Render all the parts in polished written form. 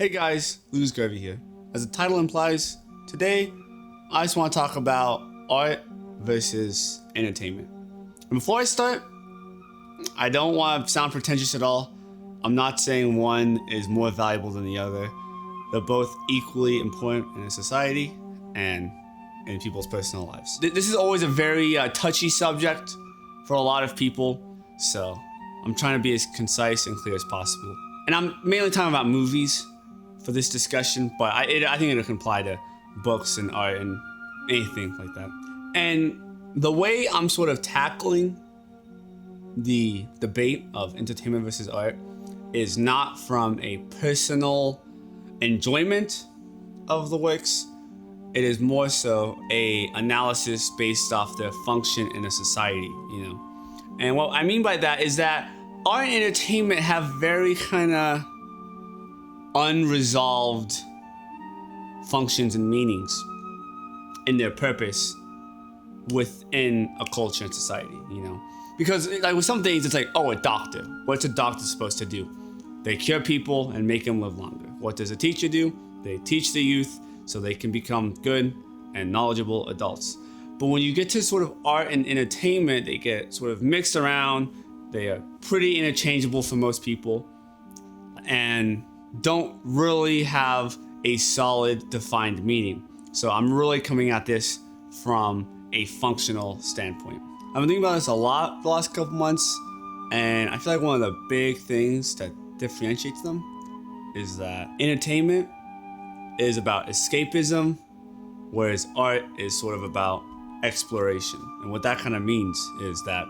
Hey guys, Garvey here. As the title implies, today I just want to talk about art versus entertainment. And before I start, I don't want to sound pretentious at all. I'm not saying one is more valuable than the other. They're both equally important in a society and in people's personal lives. This is always a very touchy subject for a lot of people, so I'm trying to be as concise and clear as possible. And I'm mainly talking about movies for this discussion, but I think it can apply to books and art and anything like that. And the way I'm sort of tackling the debate of entertainment versus art is not from a personal enjoyment of the works. It is more so a analysis based off their function in a society, And what I mean by that is that art and entertainment have very kind of unresolved functions and meanings in their purpose within a culture and society, Because like with some things, it's like, oh, a doctor. What's a doctor supposed to do? They cure people and make them live longer. What does a teacher do? They teach the youth so they can become good and knowledgeable adults. But when you get to sort of art and entertainment, they get sort of mixed around. They are pretty interchangeable for most people and don't really have a solid defined meaning. So I'm really coming at this from a functional standpoint. I've been thinking about this a lot the last couple months, and I feel like one of the big things that differentiates them is that entertainment is about escapism, whereas art is sort of about exploration. And what that kind of means is that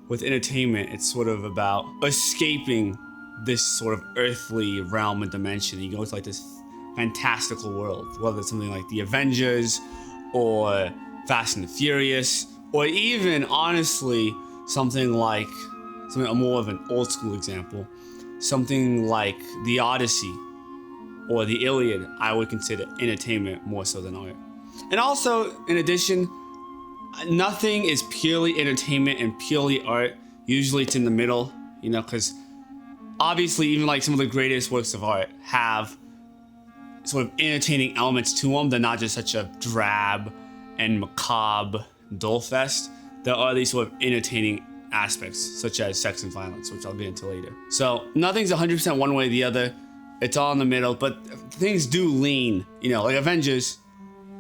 with entertainment, it's sort of about escaping this sort of earthly realm and dimension. You go to like this fantastical world, whether it's something like the Avengers or Fast and the Furious, or even honestly something more of an old school example, something like the Odyssey or the Iliad. I would consider entertainment more so than art. And also, in addition, nothing is purely entertainment and purely art. Usually it's in the middle, because obviously even like some of the greatest works of art have sort of entertaining elements to them. They're not just such a drab and macabre dull fest. There are these sort of entertaining aspects, such as sex and violence, which I'll get into later. So nothing's 100% one way or the other. It's all in the middle, but things do lean, like Avengers,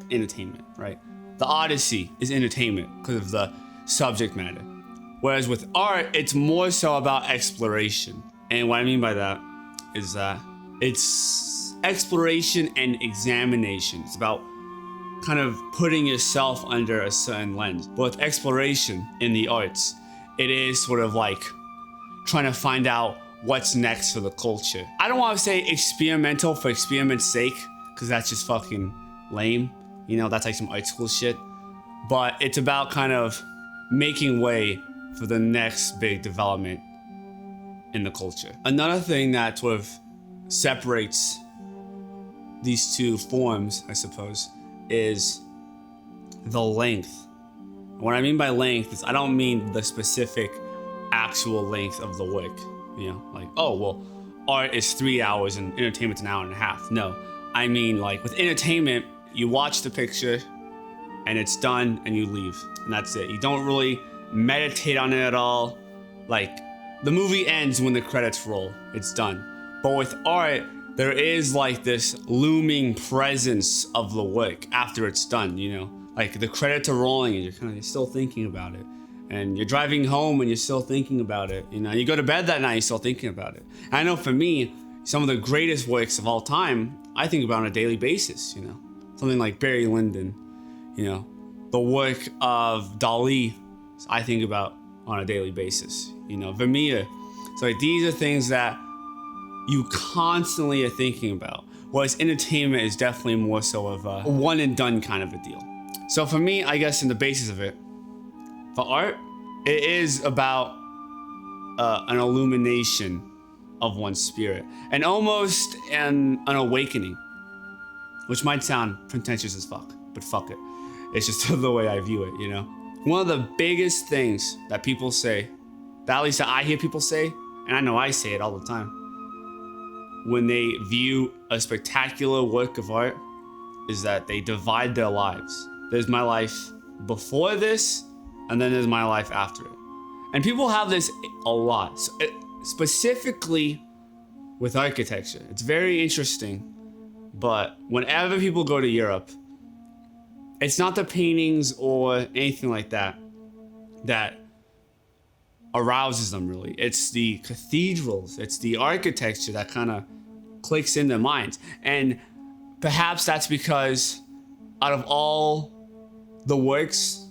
entertainment, right? The Odyssey is entertainment because of the subject matter. Whereas with art, it's more so about exploration. And what I mean by that is that it's exploration and examination. It's about kind of putting yourself under a certain lens. But with exploration in the arts, it is sort of like trying to find out what's next for the culture. I don't want to say experimental for experiment's sake, because that's just fucking lame. That's like some art school shit. But it's about kind of making way for the next big development in the culture. Another thing that sort of separates these two forms, I suppose, is the length. What I mean by length is I don't mean the specific actual length of the work. Like, oh, well, art is 3 hours and entertainment's an hour and a half. No, I mean like with entertainment, you watch the picture and it's done and you leave. And that's it. You don't really meditate on it at all. Like, the movie ends when the credits roll. It's done. But with art, there is like this looming presence of the work after it's done, Like the credits are rolling and you're still thinking about it. And you're driving home and you're still thinking about it. You go to bed that night, you're still thinking about it. And I know for me, some of the greatest works of all time, I think about on a daily basis, Something like Barry Lyndon, the work of Dali, I think about on a daily basis, Vermeer. So like, these are things that you constantly are thinking about. Whereas entertainment is definitely more so of a one and done kind of a deal. So for me, I guess in the basis of it, for art, it is about an illumination of one's spirit and almost an awakening, which might sound pretentious as fuck, but fuck it. It's just the way I view it, One of the biggest things that people say, that at least I hear people say, and I know I say it all the time, when they view a spectacular work of art is that they divide their lives. There's my life before this, and then there's my life after it. And people have this a lot, specifically with architecture. It's very interesting, but whenever people go to Europe, it's not the paintings or anything like that that arouses them really. It's the cathedrals, it's the architecture that kind of clicks in their minds. And perhaps that's because out of all the works,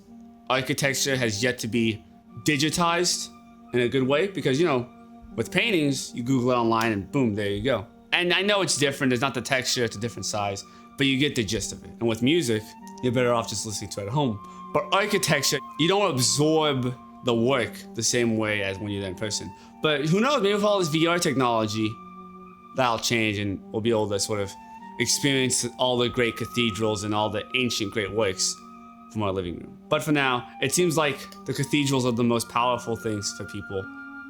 architecture has yet to be digitized in a good way, because, you know, with paintings, you Google it online and boom, there you go. And I know it's different, there's not the texture, it's a different size, but you get the gist of it. And with music, you're better off just listening to it at home. But architecture, you don't absorb the work the same way as when you're there in person. But who knows, maybe with all this VR technology, that'll change and we'll be able to sort of experience all the great cathedrals and all the ancient great works from our living room. But for now, it seems like the cathedrals are the most powerful things for people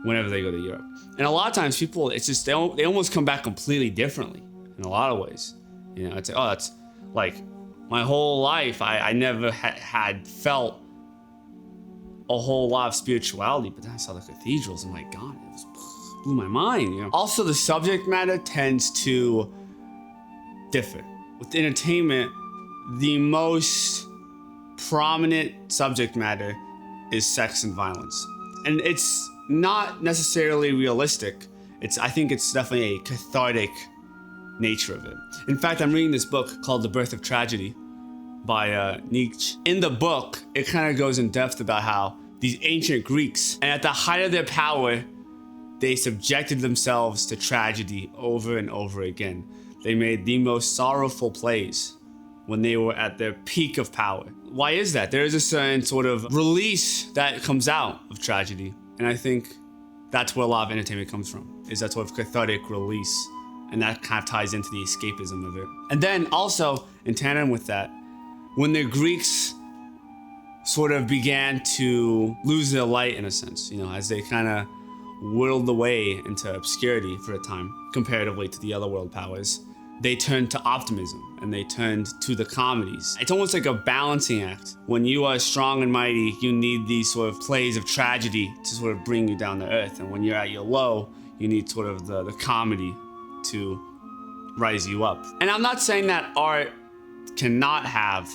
whenever they go to Europe. And a lot of times people, it's just, they almost come back completely differently in a lot of ways. You know, it's like, oh, that's like my whole life, I never had felt a whole lot of spirituality, but then I saw the cathedrals and my God, it blew my mind, you know. Also, the subject matter tends to differ. With entertainment, the most prominent subject matter is sex and violence. And it's not necessarily realistic. I think it's definitely a cathartic nature of it. In fact, I'm reading this book called The Birth of Tragedy by Nietzsche. In the book, it kind of goes in depth about how these ancient Greeks, and at the height of their power, they subjected themselves to tragedy over and over again. They made the most sorrowful plays when they were at their peak of power. Why is that? There is a certain sort of release that comes out of tragedy. And I think that's where a lot of entertainment comes from, is that sort of cathartic release. And that kind of ties into the escapism of it. And then also, in tandem with that, when the Greeks sort of began to lose their light in a sense, you know, as they kind of whirled away into obscurity for a time, comparatively to the other world powers, they turned to optimism and they turned to the comedies. It's almost like a balancing act. When you are strong and mighty, you need these sort of plays of tragedy to sort of bring you down to earth. And when you're at your low, you need sort of the comedy to rise you up. And I'm not saying that art cannot have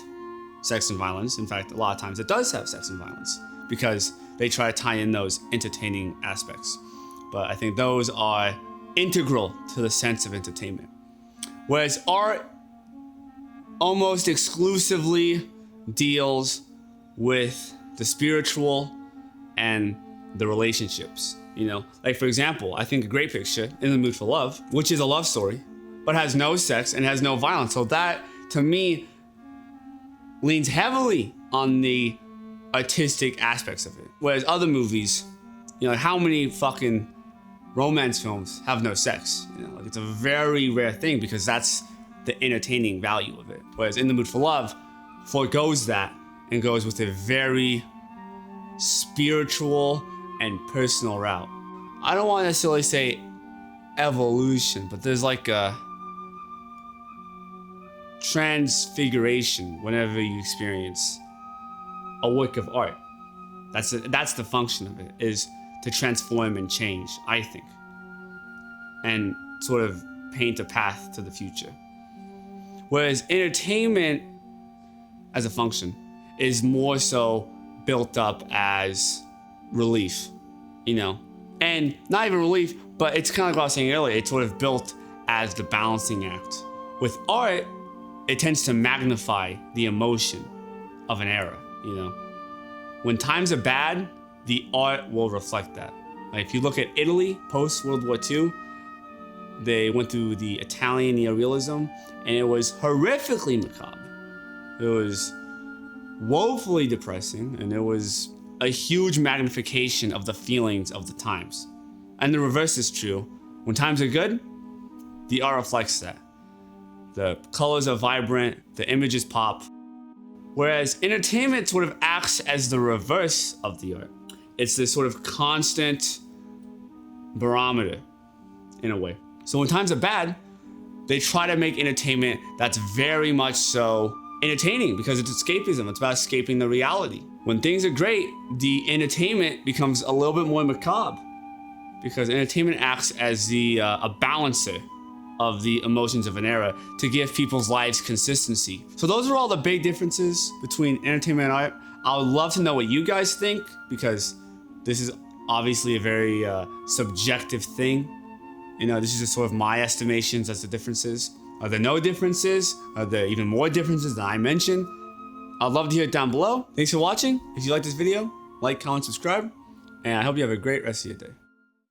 sex and violence. In fact, a lot of times it does have sex and violence because they try to tie in those entertaining aspects. But I think those are integral to the sense of entertainment. Whereas art almost exclusively deals with the spiritual and the relationships. You know, like for example, I think a great picture, In the Mood for Love, which is a love story, but has no sex and has no violence. So that, to me, leans heavily on the artistic aspects of it. Whereas other movies, you know, how many fucking romance films have no sex? You know, like it's a very rare thing because that's the entertaining value of it. Whereas In the Mood for Love forgoes that and goes with a very spiritual and personal route. I don't want to necessarily say evolution, but there's like a transfiguration whenever you experience a work of art. That's the function of it, is to transform and change, I think, and sort of paint a path to the future. Whereas entertainment as a function is more so built up as relief, you know, and not even relief, but it's kind of like what I was saying earlier, it's sort of built as the balancing act. With art, it tends to magnify the emotion of an era, you know. When times are bad, the art will reflect that. Like if you look at Italy post World War II, they went through the Italian neorealism, and it was horrifically macabre. It was woefully depressing, and there was a huge magnification of the feelings of the times. And the reverse is true. When times are good, the art reflects that. The colors are vibrant, the images pop. Whereas entertainment sort of acts as the reverse of the art. It's this sort of constant barometer, in a way. So when times are bad, they try to make entertainment that's very much so entertaining because it's escapism. It's about escaping the reality. When things are great, the entertainment becomes a little bit more macabre because entertainment acts as a balancer of the emotions of an era to give people's lives consistency. So those are all the big differences between entertainment and art. I would love to know what you guys think because this is obviously a very subjective thing. You know, this is just sort of my estimations as the differences. Are there no differences? Are there even more differences than I mentioned? I'd love to hear it down below. Thanks for watching. If you like this video, like, comment, subscribe, and I hope you have a great rest of your day.